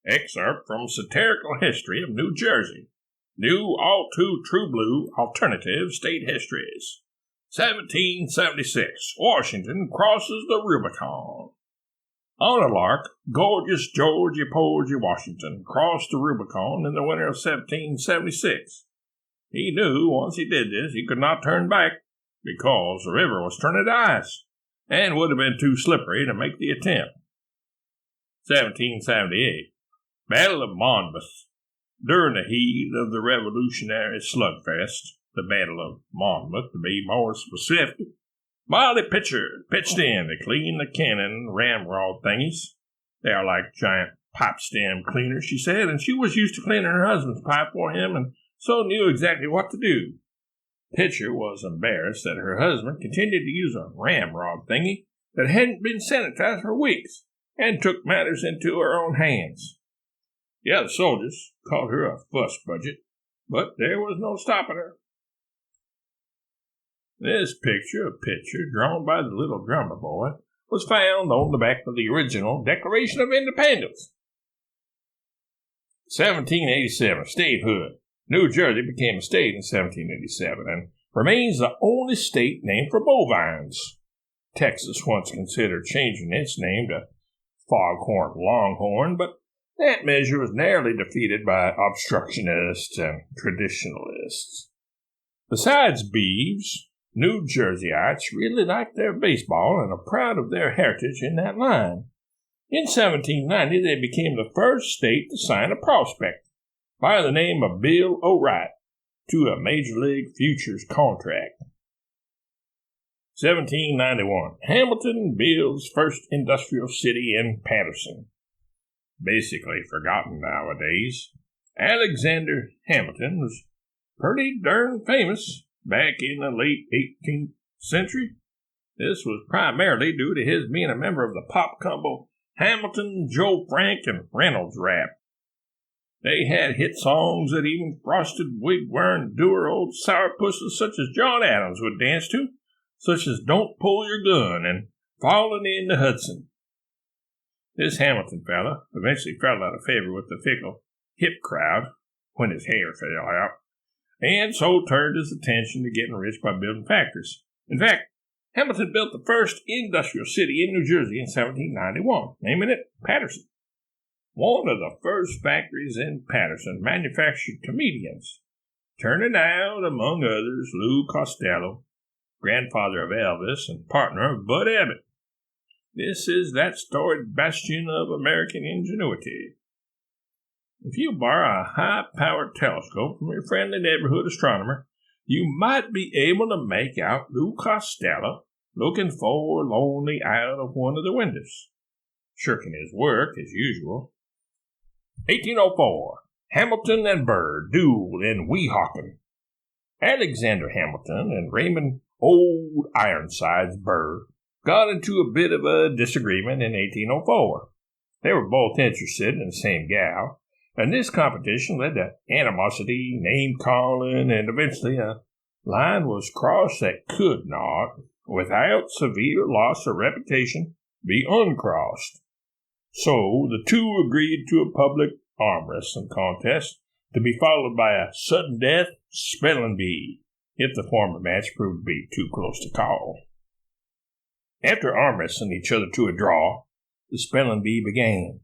Excerpt from Satirical History of New Jersey. New all-too-true blue alternative state histories. 1776. Washington crosses the Rubicon. On a lark, gorgeous Georgie Porgy Washington crossed the Rubicon in the winter of 1776. He knew once he did this he could not turn back, because the river was turning to ice, and would have been too slippery to make the attempt. 1778. Battle of Monmouth. During the heat of the Revolutionary slugfest, the Battle of Monmouth, to be more specific, Molly Pitcher pitched in to clean the cannon ramrod thingies. They are like giant pipe stem cleaners, she said, and she was used to cleaning her husband's pipe for him and so knew exactly what to do. Pitcher was embarrassed that her husband continued to use a ramrod thingy that hadn't been sanitized for weeks and took matters into her own hands. The other soldiers called her a fuss budget, but there was no stopping her. This picture of Pitcher, drawn by the little drummer boy, was found on the back of the original Declaration of Independence. 1787. Statehood. New Jersey became a state in 1787 and remains the only state named for bovines. Texas once considered changing its name to Foghorn Longhorn, but that measure was narrowly defeated by obstructionists and traditionalists. Besides beeves, New Jerseyites really like their baseball and are proud of their heritage in that line. In 1790, they became the first state to sign a prospect by the name of Bill O'Wright to a Major League Futures contract. 1791. Hamilton builds first industrial city in Patterson. Basically forgotten nowadays, Alexander Hamilton was pretty darn famous back in the late 18th century. This was primarily due to his being a member of the pop combo Hamilton, Joe Frank, and Reynolds Rap. They had hit songs that even frosted wig-wearing dour old sourpusses such as John Adams would dance to, such as Don't Pull Your Gun and Falling in the Hudson. This Hamilton fella eventually fell out of favor with the fickle, hip crowd when his hair fell out, and so turned his attention to getting rich by building factories. In fact, Hamilton built the first industrial city in New Jersey in 1791, naming it Patterson. One of the first factories in Patterson manufactured comedians, turning out, among others, Lou Costello, grandfather of Elvis and partner of Bud Abbott. This is that storied bastion of American ingenuity. If you borrow a high-powered telescope from your friendly neighborhood astronomer, you might be able to make out Lou Costello looking forlornly out of one of the windows, shirking his work as usual. 1804. Hamilton and Burr duel in Weehawken. Alexander Hamilton and Raymond Old Ironsides Burr got into a bit of a disagreement in 1804. They were both interested in the same gal, and this competition led to animosity, name-calling, and eventually a line was crossed that could not, without severe loss of reputation, be uncrossed. So the two agreed to a public arm wrestling contest to be followed by a sudden death spelling bee, if the former match proved to be too close to call. After arm wrestling each other to a draw, the spelling bee began.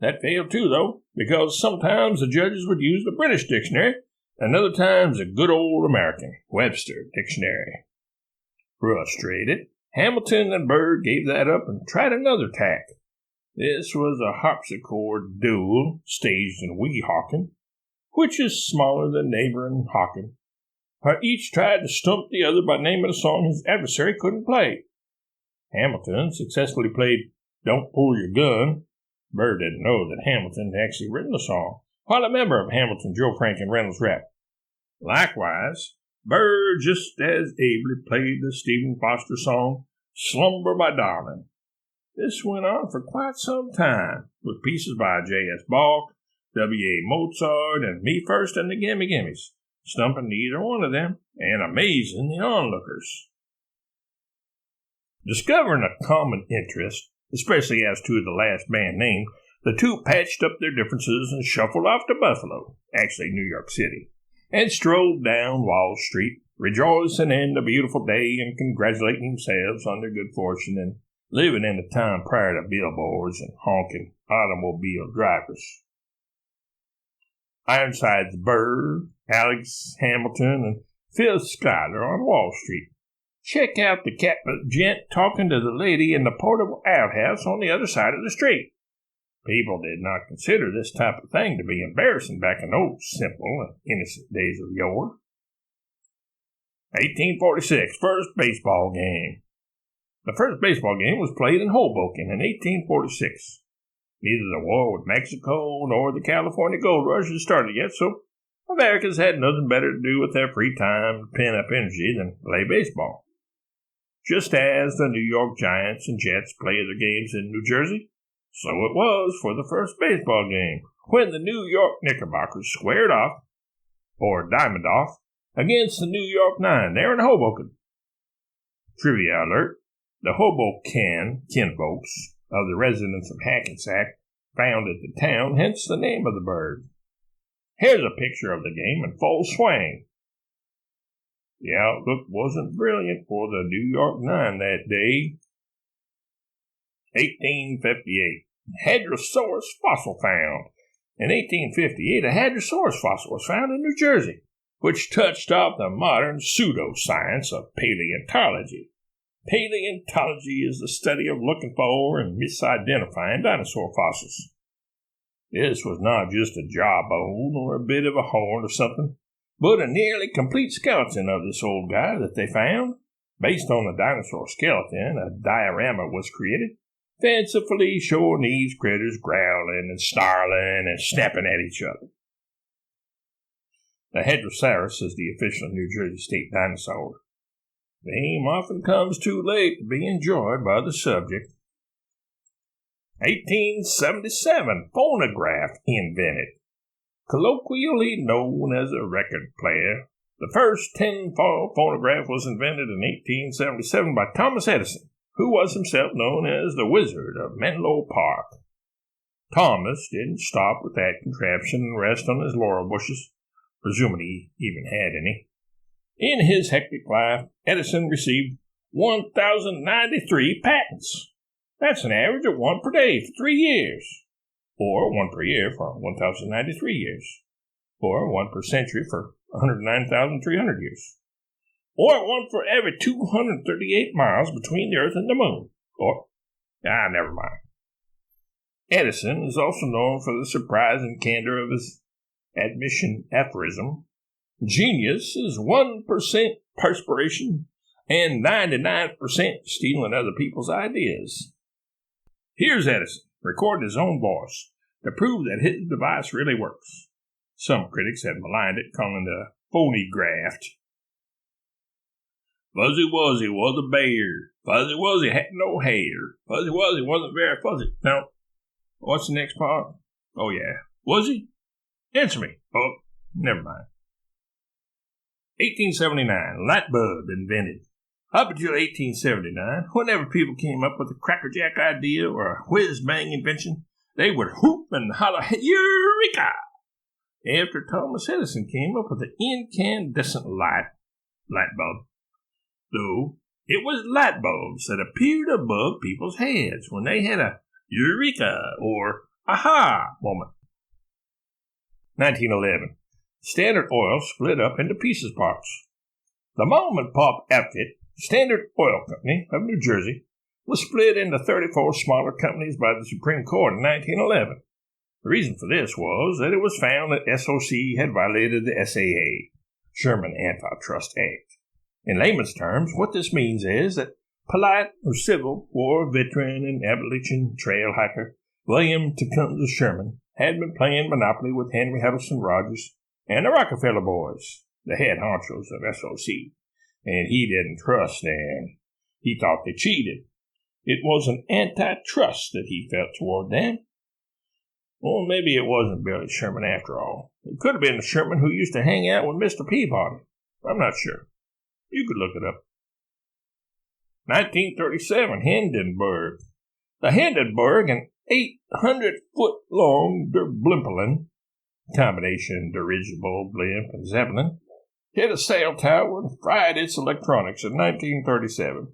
That failed too, though, because sometimes the judges would use the British dictionary, and other times the good old American Webster dictionary. Frustrated, Hamilton and Burr gave that up and tried another tack. This was a harpsichord duel staged in Weehawken, which is smaller than neighboring Hawken, where each tried to stump the other by naming a song his adversary couldn't play. Hamilton successfully played Don't Pull Your Gun. Burr didn't know that Hamilton had actually written the song, while a member of Hamilton, Joe Frank, and Reynolds Rap. Likewise, Burr just as ably played the Stephen Foster song Slumber My Darling. This went on for quite some time, with pieces by J.S. Balk, W.A. Mozart, and Me First and the Gimme Gimmes, stumping neither one of them and amazing the onlookers. Discovering a common interest, especially as to the last band name, The two patched up their differences and shuffled off to Buffalo, actually New York City, and strolled down Wall Street, rejoicing in the beautiful day and congratulating themselves on their good fortune and living in the time prior to billboards and honking automobile drivers. Ironsides Burr, Alex Hamilton, and Phil Schuyler on Wall Street. Check out the catlett gent talking to the lady in the portable outhouse on the other side of the street. People did not consider this type of thing to be embarrassing back in those simple and innocent days of yore. 1846, first baseball game. The first baseball game was played in Hoboken in 1846. Neither the war with Mexico nor the California gold rush had started yet, so Americans had nothing better to do with their free time and pent-up energy than play baseball. Just as the New York Giants and Jets played their games in New Jersey, so it was for the first baseball game, when the New York Knickerbockers squared off, or diamond off, against the New York Nine there in Hoboken. Trivia alert, the Hoboken kinfolks of the residents of Hackensack founded the town, hence the name of the bird. Here's a picture of the game in full swing. The outlook wasn't brilliant for the New York Nine that day. 1858. Hadrosaurus fossil found. In 1858, a Hadrosaurus fossil was found in New Jersey, which touched off the modern pseudoscience of paleontology. Paleontology is the study of looking for and misidentifying dinosaur fossils. This was not just a jawbone or a bit of a horn or something, but a nearly complete skeleton of this old guy that they found. Based on the dinosaur skeleton, a diorama was created, fancifully showing these critters growling and snarling and snapping at each other. The Hadrosaurus is the official New Jersey state dinosaur. The name often comes too late to be enjoyed by the subject. 1877, phonograph invented. Colloquially known as a record player, the first 10-foil phonograph was invented in 1877 by Thomas Edison, who was himself known as the Wizard of Menlo Park. Thomas didn't stop with that contraption and rest on his laurel bushes, presuming he even had any. In his hectic life, Edison received 1,093 patents. That's an average of one per day for 3 years, or one per year for 1,093 years, or one per century for 109,300 years, or one for every 238 miles between the Earth and the Moon, or, never mind. Edison is also known for the surprising candor of his admission aphorism. Genius is 1% perspiration and 99% stealing other people's ideas. Here's Edison, recording his own voice to prove that his device really works. Some critics have maligned it, calling it a phonograph. Fuzzy Wuzzy was a bear. Fuzzy Wuzzy had no hair. Fuzzy Wuzzy wasn't very fuzzy. Now, what's the next part? Oh, yeah. Was he? Answer me. Oh, never mind. 1879, light bulb invented. Up until 1879, whenever people came up with a crackerjack idea or a whiz-bang invention, they would whoop and holler, Eureka! After Thomas Edison came up with the incandescent light bulb. Though, it was light bulbs that appeared above people's heads when they had a Eureka or aha moment. 1911. Standard Oil split up into pieces parts. The mom-and-pop outfit, Standard Oil Company of New Jersey, was split into 34 smaller companies by the Supreme Court in 1911. The reason for this was that it was found that SOC had violated the SAA, Sherman Antitrust Act. In layman's terms, what this means is that polite or civil war veteran and Appalachian trail hiker William Tecumseh Sherman had been playing Monopoly with Henry Huddleston Rogers and the Rockefeller boys, the head honchos of SOC, and he didn't trust them. He thought they cheated. It was an antitrust that he felt toward them. Or maybe it wasn't Billy Sherman after all. It could have been the Sherman who used to hang out with Mr. Peabody. I'm not sure. You could look it up. 1937, Hindenburg. The Hindenburg and 800-foot-long Blimplin, combination dirigible, blimp, and zeppelin, hit a sail tower and fried its electronics in 1937.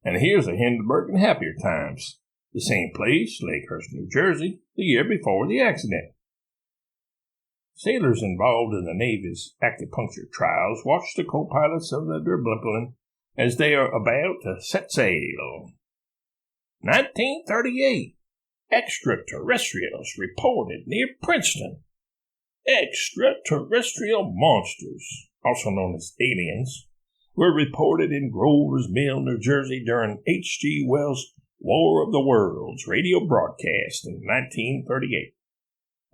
And here's a Hindenburg in happier times. The same place, Lakehurst, New Jersey, the year before the accident. Sailors involved in the Navy's acupuncture trials watch the co-pilots of the Blimplin as they are about to set sail. 1938. Extraterrestrials reported near Princeton. Extraterrestrial monsters, also known as aliens, were reported in Grover's Mill, New Jersey during H.G. Wells' War of the Worlds radio broadcast in 1938.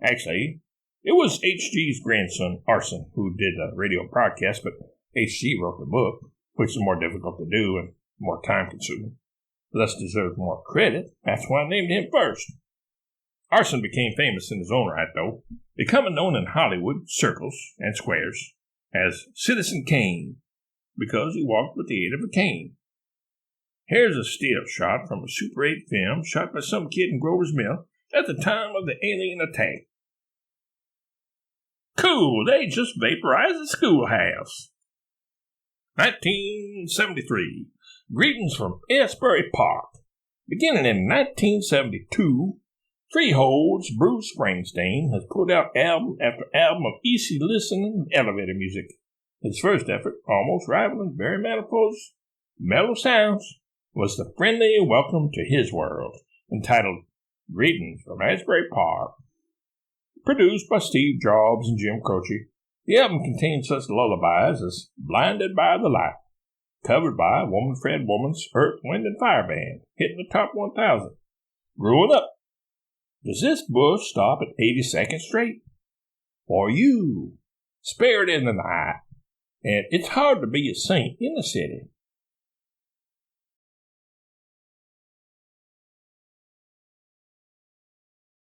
Actually, it was H.G.'s grandson, Arson, who did the radio broadcast, but H.G. wrote the book, which is more difficult to do and more time-consuming. Thus deserves more credit. That's why I named him first. Arson became famous in his own right, though, becoming known in Hollywood circles and squares as Citizen Kane, because he walked with the aid of a cane. Here's a still shot from a Super 8 film shot by some kid in Grover's Mill at the time of the alien attack. Cool, they just vaporized the schoolhouse. 1973. Greetings from Asbury Park. Beginning in 1972, Freehold's Bruce Springsteen has put out album after album of easy listening elevator music. His first effort, almost rivaling Barry Manifost's mellow sounds, was the friendly welcome to his world, entitled Greetings from Asbury Park. Produced by Steve Jobs and Jim Croce, the album contains such lullabies as Blinded by the Light, covered by Woman Fred Woman's Earth, Wind, and Fire Band, hitting the top 1,000. Growing Up. Does this bush stop at 82nd Street? For you, Spirit in the Night. And It's Hard to Be a Saint in the City.